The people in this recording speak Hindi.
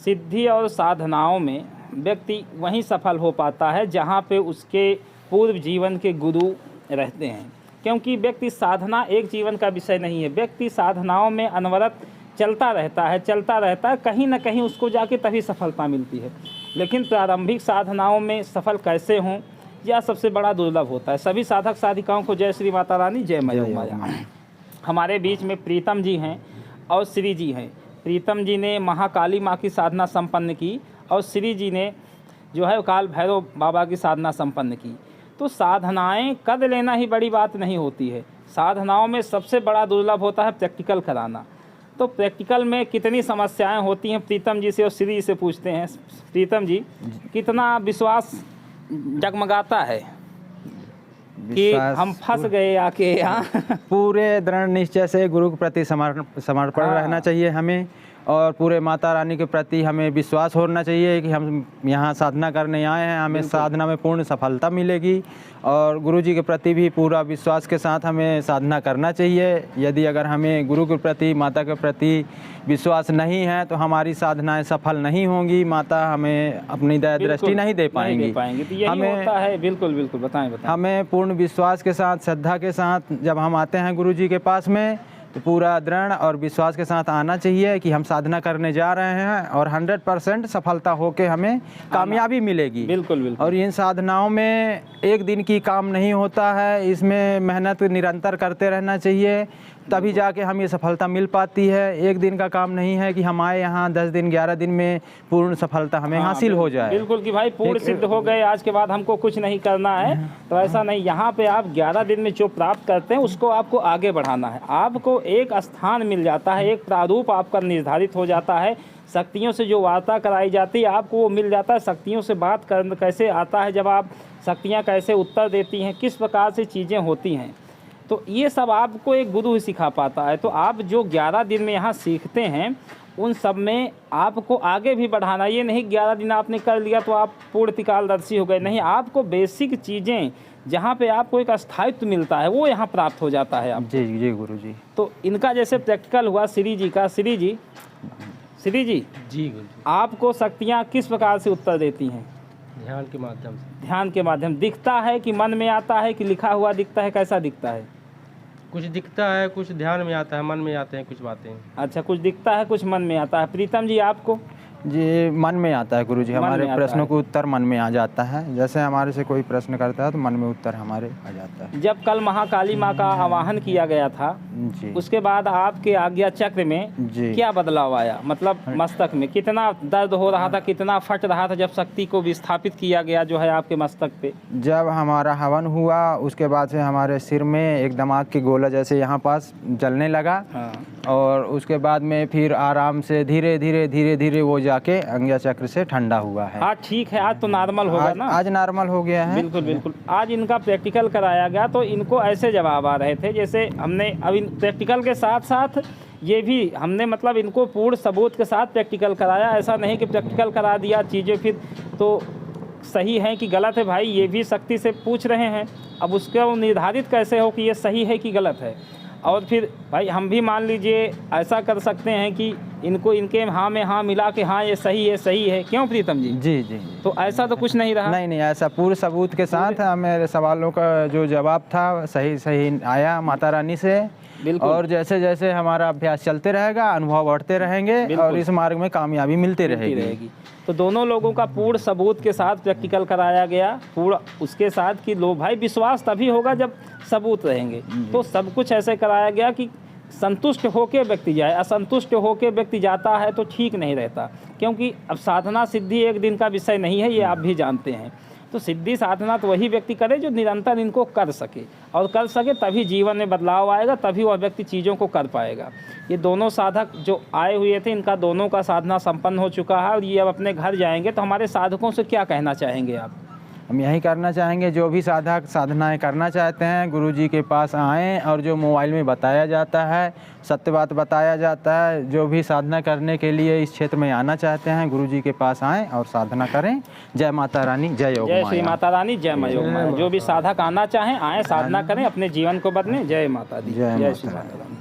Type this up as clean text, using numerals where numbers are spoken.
सिद्धि और साधनाओं में व्यक्ति वहीं सफल हो पाता है जहाँ पे उसके पूर्व जीवन के गुरु रहते हैं, क्योंकि व्यक्ति साधना एक जीवन का विषय नहीं है। व्यक्ति साधनाओं में अनवरत चलता रहता है, कहीं ना कहीं उसको जाके तभी सफलता मिलती है। लेकिन प्रारंभिक साधनाओं में सफल कैसे हों, यह सबसे बड़ा दुर्लभ होता है। सभी साधक साधिकाओं को जय श्री माता रानी, जय माया। हमारे बीच में प्रीतम जी हैं और श्री जी हैं। प्रीतम जी ने महाकाली माँ की साधना संपन्न की और श्री जी ने जो है काल भैरव बाबा की साधना संपन्न की। तो साधनाएं कर लेना ही बड़ी बात नहीं होती है। साधनाओं में सबसे बड़ा दुर्लभ होता है प्रैक्टिकल कराना। तो प्रैक्टिकल में कितनी समस्याएं होती हैं, प्रीतम जी से और श्री जी से पूछते हैं। प्रीतम जी, कितना विश्वास जगमगाता है कि हम फंस गए आके यहाँ? पूरे दृढ़ निश्चय से गुरु के प्रति समर्पण रहना चाहिए हमें, और पूरे माता रानी के प्रति हमें विश्वास होना चाहिए कि हम यहाँ साधना करने आए हैं, हमें साधना में पूर्ण सफलता मिलेगी। और गुरु जी के प्रति भी पूरा विश्वास के साथ हमें साधना करना चाहिए। यदि अगर हमें गुरु के प्रति, माता के प्रति विश्वास नहीं है तो हमारी साधनाएं सफल नहीं होंगी। माता हमें अपनी दया दृष्टि नहीं दे पाएंगी। तो यही हमें होता है। बिल्कुल बिल्कुल, बताएं। हमें पूर्ण विश्वास के साथ, श्रद्धा के साथ जब हम आते हैं गुरु जी के पास में, तो पूरा दृढ़ और विश्वास के साथ आना चाहिए कि हम साधना करने जा रहे हैं और 100% सफलता होके हमें कामयाबी मिलेगी। बिल्कुल बिल्कुल। और इन साधनाओं में एक दिन की काम नहीं होता है, इसमें मेहनत निरंतर करते रहना चाहिए, तभी जाके हम ये सफलता मिल पाती है। एक दिन का काम नहीं है कि हम आए यहाँ 10 दिन 11 दिन में पूर्ण सफलता हमें हासिल हो जाए। बिल्कुल कि भाई पूर्ण सिद्ध हो गए, आज के बाद हमको कुछ नहीं करना है, तो ऐसा नहीं। यहाँ पे आप 11 दिन में जो प्राप्त करते हैं उसको आपको आगे बढ़ाना है। आपको एक स्थान मिल जाता है, एक प्रारूप आपका निर्धारित हो जाता है। शक्तियों से जो वार्ता कराई जाती है आपको वो मिल जाता है। शक्तियों से बात कर कैसे आता है, जब आप शक्तियाँ कैसे उत्तर देती हैं, किस प्रकार से चीज़ें होती हैं, तो ये सब आपको एक गुरु ही सिखा पाता है। तो आप जो 11 दिन में यहाँ सीखते हैं उन सब में आपको आगे भी बढ़ाना। ये नहीं 11 दिन आपने कर लिया तो आप पूर्ण त्रिकालदर्शी हो गए, नहीं। आपको बेसिक चीज़ें जहाँ पे आपको एक स्थायित्व मिलता है वो यहाँ प्राप्त हो जाता है आप। जी जी गुरु जी। तो इनका जैसे प्रैक्टिकल हुआ श्री जी का। श्री जी जी गुरु जी। आपको शक्तियाँ किस प्रकार से उत्तर देती हैं? ध्यान के माध्यम से। ध्यान के माध्यम। दिखता है कि मन में आता है कि लिखा हुआ दिखता है, कैसा दिखता है? कुछ दिखता है, कुछ ध्यान में आता है, मन में आते हैं कुछ बातें। अच्छा, कुछ दिखता है, कुछ मन में आता है। प्रीतम जी आपको? जी मन में आता है गुरु जी, हमारे प्रश्नों को उत्तर मन में आ जाता है। जैसे हमारे से कोई प्रश्न करता है तो मन में उत्तर हमारे आ जाता है। जब कल महाकाली माँ का आवाहन किया गया था जी, उसके बाद आपके आज्ञा चक्र में जी क्या बदलाव आया? मतलब मस्तक में कितना दर्द हो रहा था, कितना फट रहा था जब शक्ति को विस्थापित किया गया जो है आपके मस्तक पे? जब हमारा हवन हुआ उसके बाद से हमारे सिर में एक दिमाग की गोला जैसे यहाँ पास जलने लगा। हाँ। और उसके बाद में फिर आराम से धीरे धीरे वो जाके आज्ञा चक्र से ठंडा हुआ है। हाँ ठीक है, आज तो नॉर्मल होगा ना? आज नॉर्मल हो गया है। बिल्कुल बिल्कुल। आज इनका प्रैक्टिकल कराया गया तो इनको ऐसे जवाब आ रहे थे जैसे हमने अब इन प्रैक्टिकल के साथ साथ ये भी हमने मतलब इनको पूर्ण सबूत के साथ प्रैक्टिकल कराया। ऐसा नहीं कि प्रैक्टिकल करा दिया चीज़ें फिर तो सही है कि गलत है। भाई ये भी शक्ति से पूछ रहे हैं, अब उसका निर्धारित कैसे हो कि ये सही है कि गलत है। और फिर भाई हम भी मान लीजिए ऐसा कर सकते हैं कि इनको इनके हाँ में हाँ मिला के हाँ ये सही है। क्यों प्रीतम जी? जी जी। तो ऐसा तो कुछ नहीं रहा। नहीं, ऐसा पूरे सबूत के साथ मेरे सवालों का जो जवाब था सही आया माता रानी से। और जैसे जैसे हमारा अभ्यास चलते रहेगा, अनुभव बढ़ते रहेंगे और इस मार्ग में कामयाबी मिलती रहेगी। तो दोनों लोगों का पूर्ण सबूत के साथ प्रैक्टिकल कराया गया, पूर्ण उसके साथ कि लो भाई विश्वास तभी होगा जब सबूत रहेंगे। तो सब कुछ ऐसे कराया गया कि संतुष्ट होकर व्यक्ति जाए। असंतुष्ट होकर व्यक्ति जाता है तो ठीक नहीं रहता, क्योंकि अब साधना सिद्धि एक दिन का विषय नहीं है, ये आप भी जानते हैं। तो सिद्धि साधना तो वही व्यक्ति करे जो निरंतर इनको कर सके, और कर सके तभी जीवन में बदलाव आएगा, तभी वह व्यक्ति चीज़ों को कर पाएगा। ये दोनों साधक जो आए हुए थे इनका दोनों का साधना संपन्न हो चुका है और ये अब अपने घर जाएंगे। तो हमारे साधकों से क्या कहना चाहेंगे आप? हम यही करना चाहेंगे, जो भी साधक साधनाएं करना चाहते हैं गुरुजी के पास आएं, और जो मोबाइल में बताया जाता है सत्य बात बताया जाता है। जो भी साधना करने के लिए इस क्षेत्र में आना चाहते हैं गुरुजी के पास आएं और साधना करें। जय माता रानी, जय योग माया। जय श्री माता रानी, जय मां योग माया। जो भी साधक आना चाहें आएँ, साधना करें, अपने जीवन को बदलें। जय माता दी, जय श्री माता रानी।